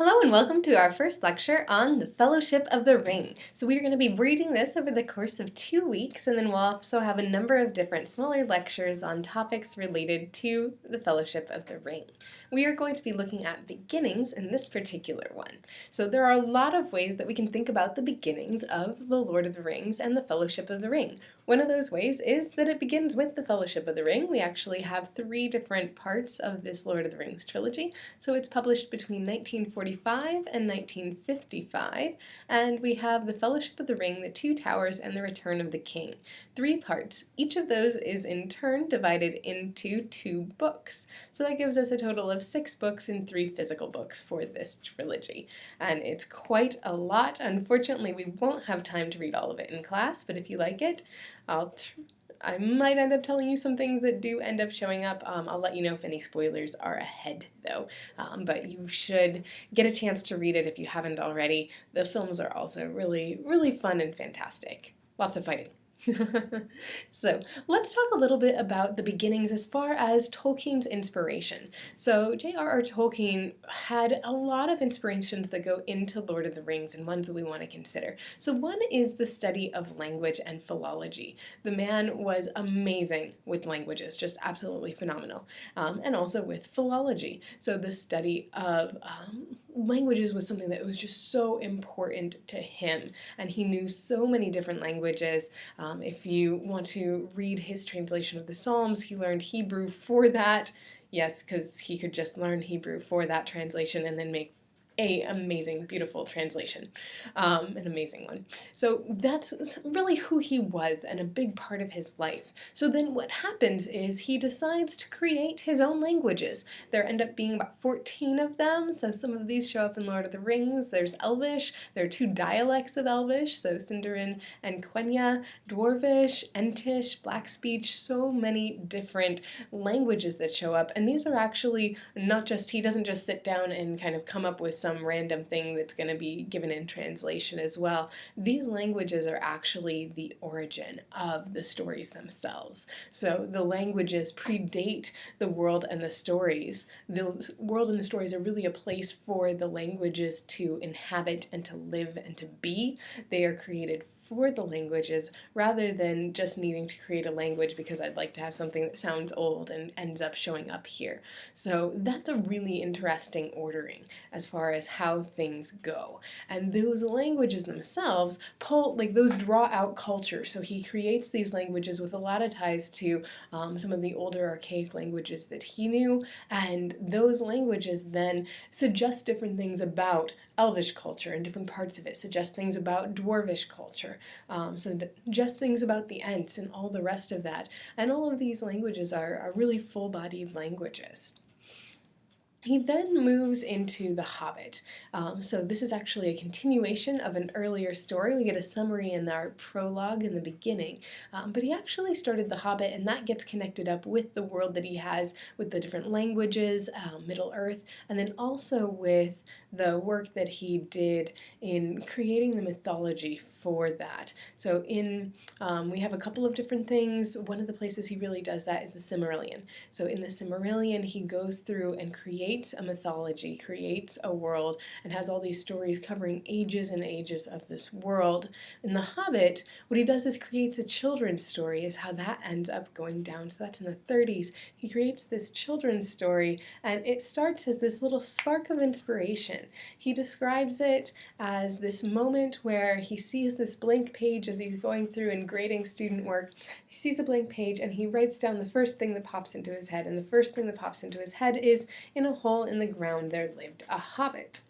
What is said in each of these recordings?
Hello and welcome to our first lecture on the Fellowship of the Ring. So we are going to be reading this over the course of 2 weeks, and then we'll also have a number of different smaller lectures on topics related to the Fellowship of the Ring. We are going to be looking at beginnings in this particular one. So there are a lot of ways that we can think about the beginnings of the Lord of the Rings and the Fellowship of the Ring. One of those ways is that it begins with the Fellowship of the Ring. We actually have 3 different parts of this Lord of the Rings trilogy. So it's published between 1945 and 1955, and we have the Fellowship of the Ring, the Two Towers, and the Return of the King. 3 parts. Each of those is in turn divided into 2 books. So that gives us a total of 6 books and 3 physical books for this trilogy. And it's quite a lot. Unfortunately, we won't have time to read all of it in class, but if you like it, I might end up telling you some things that do end up showing up. I'll let you know if any spoilers are ahead, though. But you should get a chance to read it if you haven't already. The films are also really, really fun and fantastic. Lots of fighting. So let's talk a little bit about the beginnings as far as Tolkien's inspiration. So J.R.R. Tolkien had a lot of inspirations that go into Lord of the Rings and ones that we want to consider. So one is the study of language and philology. The man was amazing with languages, just absolutely phenomenal, and also with philology. So the study of languages was something that was just so important to him, and he knew so many different languages. If you want to read his translation of the Psalms, he learned Hebrew for that. Yes, because he could just learn Hebrew for that translation and then make an amazing, beautiful translation, an amazing one. So that's really who he was and a big part of his life. So then what happens is he decides to create his own languages. There end up being about 14 of them, so some of these show up in Lord of the Rings. There's Elvish, there are 2 dialects of Elvish, so Sindarin and Quenya, Dwarvish, Entish, Black Speech, so many different languages that show up, and these are actually not just, he doesn't just sit down and kind of come up with some random thing that's going to be given in translation as well. These languages are actually the origin of the stories themselves. So the languages predate the world and the stories. The world and the stories are really a place for the languages to inhabit and to live and to be. They are created for the languages rather than just needing to create a language because I'd like to have something that sounds old and ends up showing up here. So that's a really interesting ordering as far as how things go. And those languages themselves those draw out culture. So he creates these languages with a lot of ties to some of the older archaic languages that he knew, and those languages then suggest different things about Elvish culture and different parts of it, suggest things about Dwarvish culture, just things about the Ents and all the rest of that. And all of these languages are really full-bodied languages. He then moves into The Hobbit. So this is actually a continuation of an earlier story. We get a summary in our prologue in the beginning, but he actually started The Hobbit, and that gets connected up with the world that he has with the different languages, Middle-earth, and then also with the work that he did in creating the mythology for that. So we have a couple of different things. One of the places he really does that is the Silmarillion. So in the Silmarillion, he goes through and creates a mythology, creates a world, and has all these stories covering ages and ages of this world. In The Hobbit, what he does is creates a children's story, is how that ends up going down. So that's in the 30s. He creates this children's story, and it starts as this little spark of inspiration. He describes it as this moment where he sees this blank page as he's going through and grading student work. He sees a blank page and he writes down the first thing that pops into his head, and the first thing that pops into his head is, "In a hole in the ground there lived a hobbit."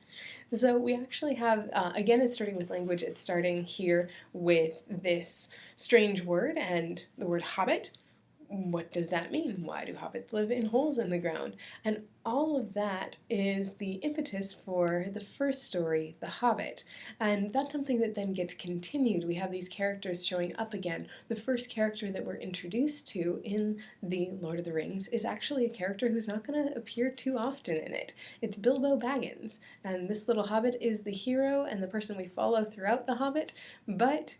So we actually have, again, it's starting with language. It's starting here with this strange word and the word hobbit. What does that mean? Why do hobbits live in holes in the ground? And all of that is the impetus for the first story, The Hobbit. And that's something that then gets continued. We have these characters showing up again. The first character that we're introduced to in the Lord of the Rings is actually a character who's not going to appear too often in it. It's Bilbo Baggins. And this little hobbit is the hero and the person we follow throughout The Hobbit. But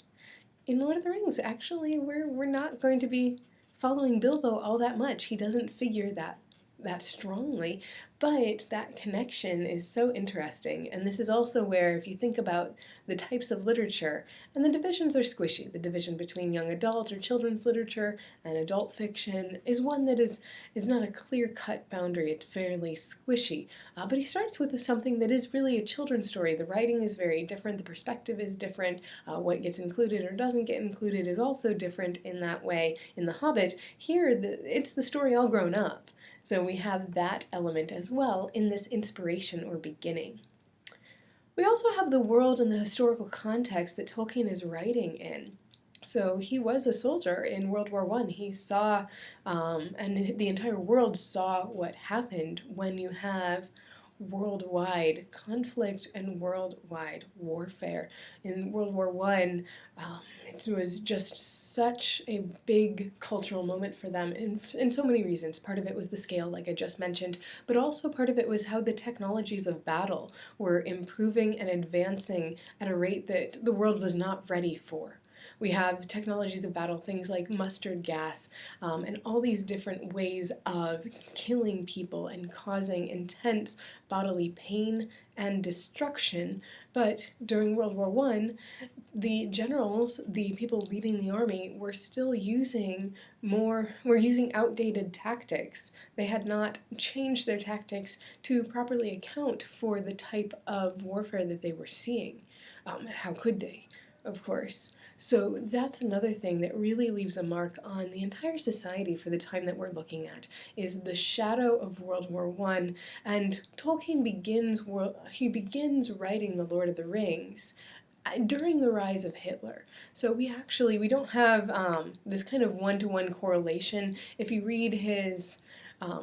in Lord of the Rings, actually, we're not going to be following Bilbo all that much. He doesn't figure that that strongly, but that connection is so interesting. And this is also where, if you think about the types of literature, and the divisions are squishy. The division between young adult or children's literature and adult fiction is one that is not a clear-cut boundary. It's fairly squishy. But he starts with something that is really a children's story. The writing is very different. The perspective is different. What gets included or doesn't get included is also different in that way. In The Hobbit, here it's the story all grown up. So we have that element as well in this inspiration or beginning. We also have the world and the historical context that Tolkien is writing in. So he was a soldier in World War I. He saw, and the entire world saw what happened when you have worldwide conflict and worldwide warfare. In World War I, it was just such a big cultural moment for them in so many reasons. Part of it was the scale, like I just mentioned, but also part of it was how the technologies of battle were improving and advancing at a rate that the world was not ready for. We have technologies of battle, things like mustard gas, and all these different ways of killing people and causing intense bodily pain and destruction. But during World War I, the generals, the people leading the army, were still using outdated tactics. They had not changed their tactics to properly account for the type of warfare that they were seeing. How could they? Of course. So that's another thing that really leaves a mark on the entire society for the time that we're looking at, is the shadow of World War I. And Tolkien begins writing The Lord of the Rings during the rise of Hitler. So we don't have this kind of one-to-one correlation. If you read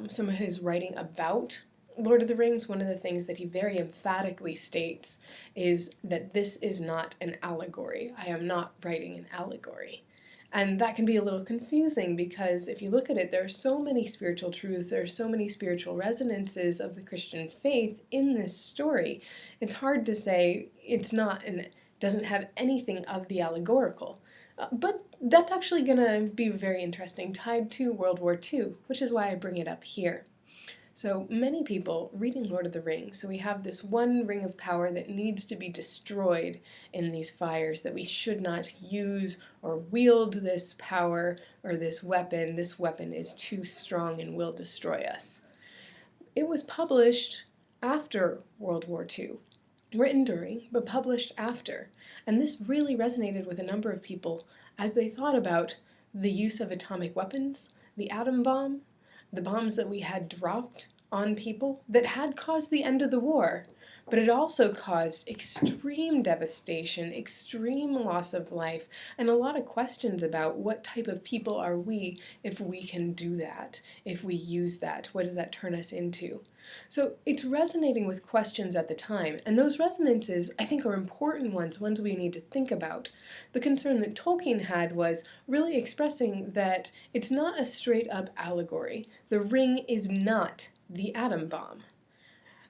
some of his writing about Lord of the Rings, one of the things that he very emphatically states is that this is not an allegory. I am not writing an allegory. And that can be a little confusing because if you look at it, there are so many spiritual truths, there are so many spiritual resonances of the Christian faith in this story. It's hard to say doesn't have anything of the allegorical. But that's actually going to be very interesting, tied to World War II, which is why I bring it up here. So many people reading Lord of the Rings, so we have this one ring of power that needs to be destroyed in these fires, that we should not use or wield this power or this weapon. This weapon is too strong and will destroy us. It was published after World War II, written during, but published after. And this really resonated with a number of people as they thought about the use of atomic weapons, the atom bomb, the bombs that we had dropped on people that had caused the end of the war, but it also caused extreme devastation, extreme loss of life, and a lot of questions about what type of people are we if we can do that, if we use that, what does that turn us into? So it's resonating with questions at the time, and those resonances, I think, are important ones we need to think about. The concern that Tolkien had was really expressing that it's not a straight-up allegory. The ring is not the atom bomb.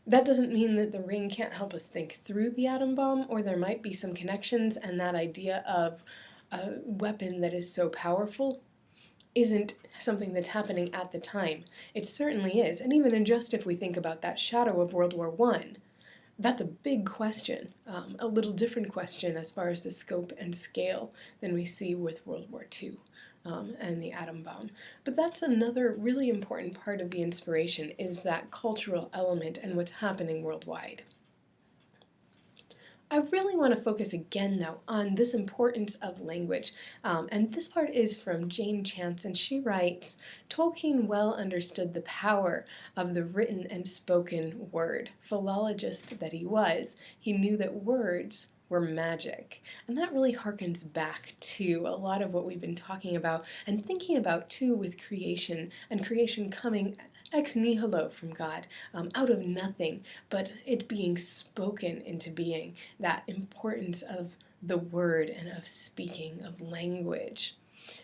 That doesn't mean that the ring can't help us think through the atom bomb, or there might be some connections, and that idea of a weapon that is so powerful isn't something that's happening at the time. It certainly is, and even just if we think about that shadow of World War I, that's a big question, a little different question as far as the scope and scale than we see with World War II. And the atom bomb. But that's another really important part of the inspiration, is that cultural element and what's happening worldwide. I really want to focus again, though, on this importance of language. And this part is from Jane Chance, and she writes, Tolkien well understood the power of the written and spoken word. Philologist that he was, he knew that words were magic. And that really harkens back to a lot of what we've been talking about and thinking about too with creation, and creation coming ex nihilo from God, out of nothing, but it being spoken into being, that importance of the word and of speaking, of language.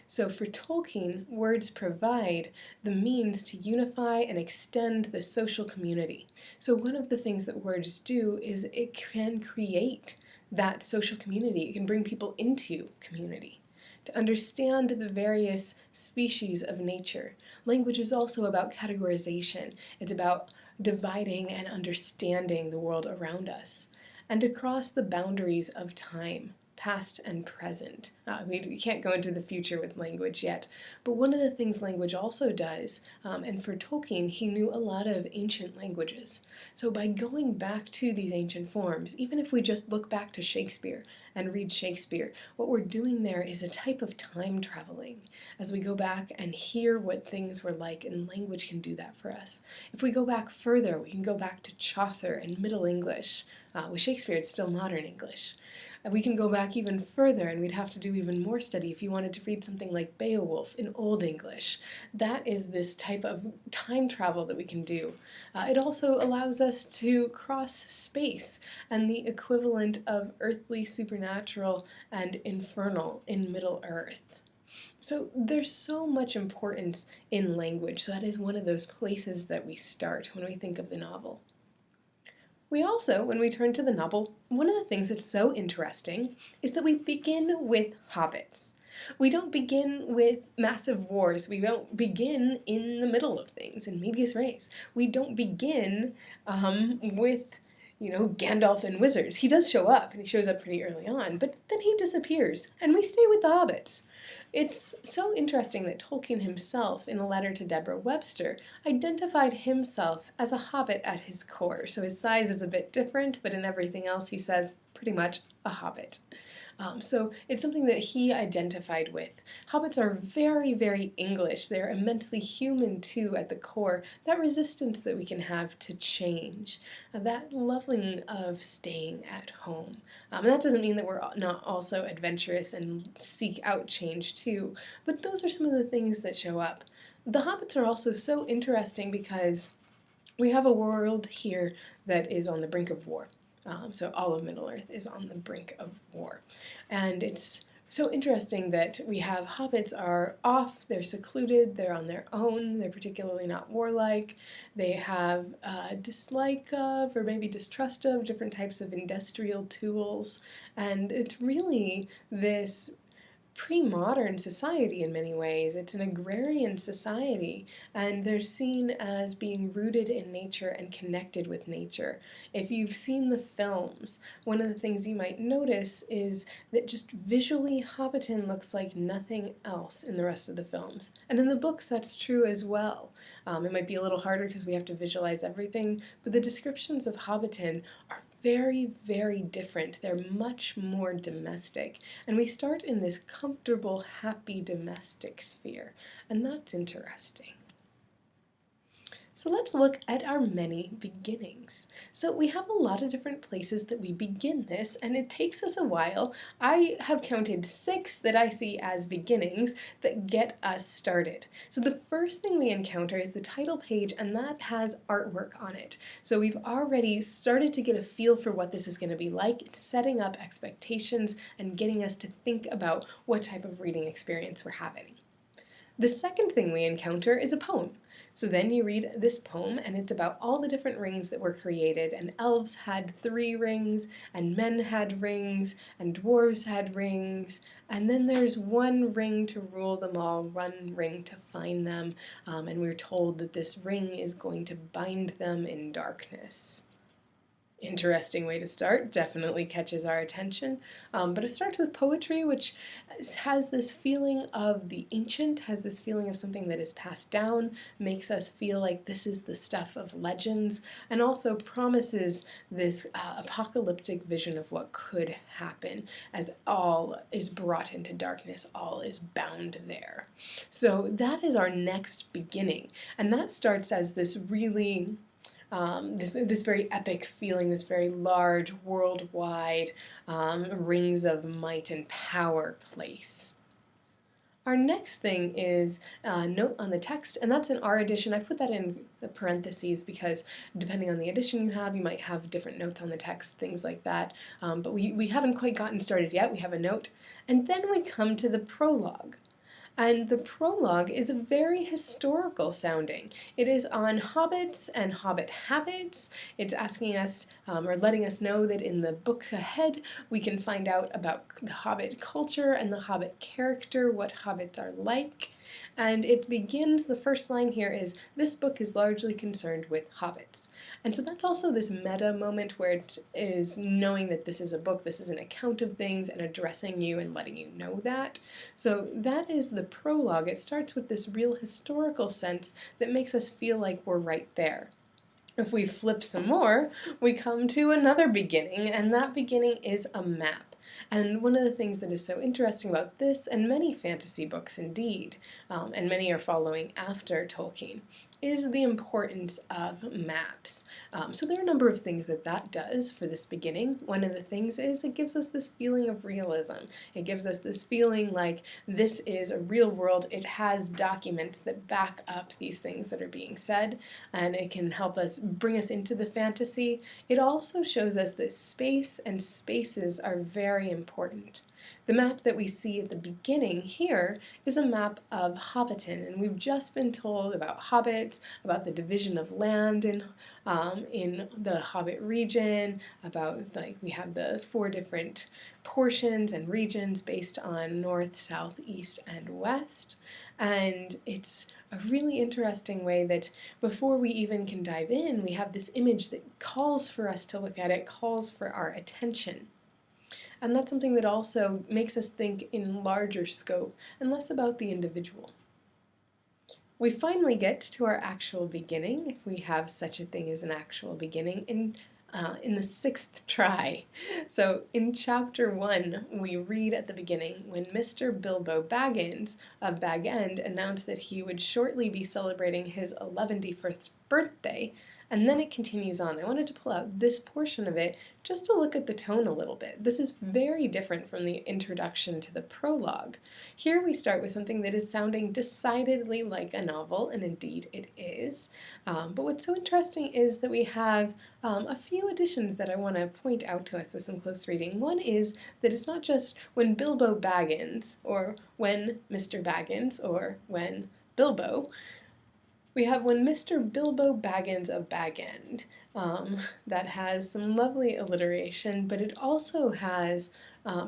So for Tolkien, words provide the means to unify and extend the social community. So one of the things that words do is it can create that social community. It can bring people into community. to understand the various species of nature. Language is also about categorization. It's about dividing and understanding the world around us, and to cross the boundaries of time, past and present. We can't go into the future with language yet, but one of the things language also does, and for Tolkien, he knew a lot of ancient languages. So by going back to these ancient forms, even if we just look back to Shakespeare and read Shakespeare, what we're doing there is a type of time traveling as we go back and hear what things were like, and language can do that for us. If we go back further, we can go back to Chaucer and Middle English. With Shakespeare, it's still modern English. And we can go back even further, and we'd have to do even more study if you wanted to read something like Beowulf in Old English. That is this type of time travel that we can do. It also allows us to cross space and the equivalent of earthly, supernatural, and infernal in Middle-earth. So there's so much importance in language, so that is one of those places that we start when we think of the novel. We also, when we turn to the novel, one of the things that's so interesting is that we begin with hobbits. We don't begin with massive wars. We don't begin in the middle of things, in medias res. We don't begin with Gandalf and wizards. He does show up, and he shows up pretty early on, but then he disappears, and we stay with the hobbits. It's so interesting that Tolkien himself, in a letter to Deborah Webster, identified himself as a hobbit at his core. So his size is a bit different, but in everything else he says pretty much a hobbit. So it's something that he identified with. Hobbits are very, very English. They're immensely human too at the core. That resistance that we can have to change, that loving of staying at home. And that doesn't mean that we're not also adventurous and seek out change too, but those are some of the things that show up. The Hobbits are also so interesting because we have a world here that is on the brink of war. So all of Middle-earth is on the brink of war. And it's so interesting that we have hobbits are off, they're secluded, they're on their own, they're particularly not warlike, they have a dislike of, or maybe distrust of, different types of industrial tools, and it's really this pre-modern society in many ways. It's an agrarian society, and they're seen as being rooted in nature and connected with nature. If you've seen the films, one of the things you might notice is that just visually Hobbiton looks like nothing else in the rest of the films. And in the books that's true as well. It might be a little harder because we have to visualize everything, but the descriptions of Hobbiton are very, very different. They're much more domestic. And we start in this comfortable, happy domestic sphere, and that's interesting. So let's look at our many beginnings. So we have a lot of different places that we begin this, and it takes us a while. I have counted 6 that I see as beginnings that get us started. So the first thing we encounter is the title page, and that has artwork on it. So we've already started to get a feel for what this is going to be like. It's setting up expectations and getting us to think about what type of reading experience we're having. The second thing we encounter is a poem. So then you read this poem, and it's about all the different rings that were created, and elves had 3 rings, and men had rings, and dwarves had rings, and then there's 1 ring to rule them all, 1 ring to find them, and we're told that this ring is going to bind them in darkness. Interesting way to start, definitely catches our attention, but it starts with poetry, which has this feeling of the ancient, has this feeling of something that is passed down, makes us feel like this is the stuff of legends, and also promises this apocalyptic vision of what could happen as all is brought into darkness, all is bound there. So that is our next beginning, and that starts as this really this very epic feeling, this very large, worldwide, rings of might and power place. Our next thing is a note on the text, and that's in our edition. I put that in the parentheses because depending on the edition you might have different notes on the text, things like that. But we haven't quite gotten started yet. We have a note. And then we come to the prologue. And the prologue is very historical sounding. It is on hobbits and hobbit habits. It's asking us or letting us know that in the book ahead we can find out about the hobbit culture and the hobbit character, what hobbits are like. And it begins, the first line here is, "This book is largely concerned with hobbits." And so that's also this meta moment where it is knowing that this is a book, this is an account of things, and addressing you and letting you know that. So that is the prologue. It starts with this real historical sense that makes us feel like we're right there. If we flip some more, we come to another beginning, and that beginning is a map. And one of the things that is so interesting about this, and many fantasy books indeed, and many are following after Tolkien, is the importance of maps. So there are a number of things that that does for this beginning. One of the things is it gives us this feeling of realism. It gives us this feeling like this is a real world. It has documents that back up these things that are being said, and it can help us bring us into the fantasy. It also shows us that space and spaces are very important. The map that we see at the beginning here is a map of Hobbiton, and we've just been told about hobbits, about the division of land in the Hobbit region, about we have the 4 different portions and regions based on north, south, east, and west. And it's a really interesting way that before we even can dive in, we have this image that calls for us to look at it, calls for our attention. And that's something that also makes us think in larger scope and less about the individual. We finally get to our actual beginning, if we have such a thing as an actual beginning, in the 6th try. So in chapter 1, we read at the beginning, when Mr. Bilbo Baggins of Bag End announced that he would shortly be celebrating his 11th birthday, and then it continues on. I wanted to pull out this portion of it just to look at the tone a little bit. This is very different from the introduction to the prologue. Here we start with something that is sounding decidedly like a novel, and indeed it is. But what's so interesting is that we have a few additions that I want to point out to us with some close reading. One is that it's not just when Bilbo Baggins, or when Mr. Baggins, or when Bilbo. We have when Mr. Bilbo Baggins of Bag End. That has some lovely alliteration, but it also has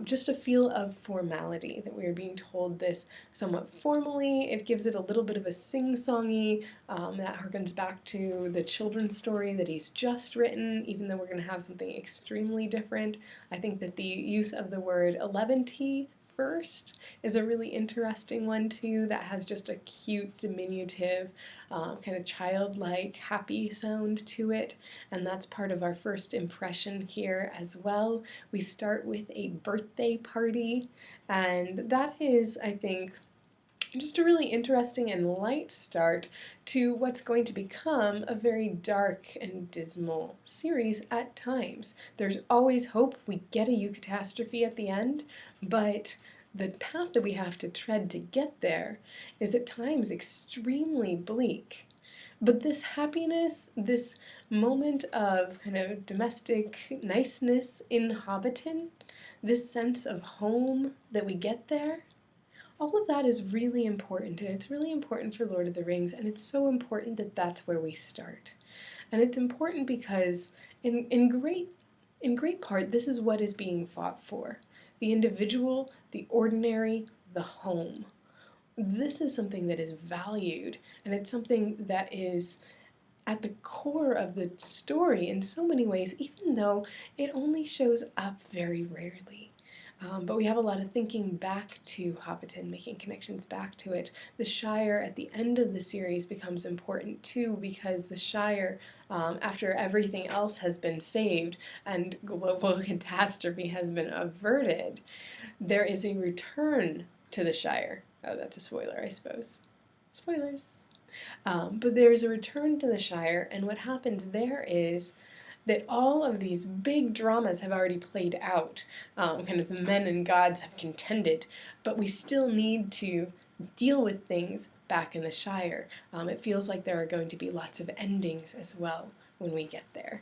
just a feel of formality, that we are being told this somewhat formally. It gives it a little bit of a sing-songy, that harkens back to the children's story that he's just written, even though we're going to have something extremely different. I think that the use of the word 11t first is a really interesting one too, that has just a cute, diminutive, kind of childlike, happy sound to it, and that's part of our first impression here as well. We start with a birthday party, and that is, I think, just a really interesting and light start to what's going to become a very dark and dismal series at times. There's always hope. We get a eucatastrophe at the end, but the path that we have to tread to get there is at times extremely bleak. But this happiness, this moment of kind of domestic niceness in Hobbiton, this sense of home that we get there, all of that is really important, and it's really important for Lord of the Rings, and it's so important that that's where we start. And it's important because in great part, this is what is being fought for. The individual, the ordinary, the home. This is something that is valued, and it's something that is at the core of the story in so many ways, even though it only shows up very rarely. But we have a lot of thinking back to Hobbiton, making connections back to it. The Shire at the end of the series becomes important too, because the Shire, after everything else has been saved and global catastrophe has been averted, there is a return to the Shire. Oh, that's a spoiler, I suppose. Spoilers. But there's a return to the Shire, and what happens there is that all of these big dramas have already played out. Kind of the men and gods have contended, but we still need to deal with things back in the Shire. It feels like there are going to be lots of endings as well when we get there.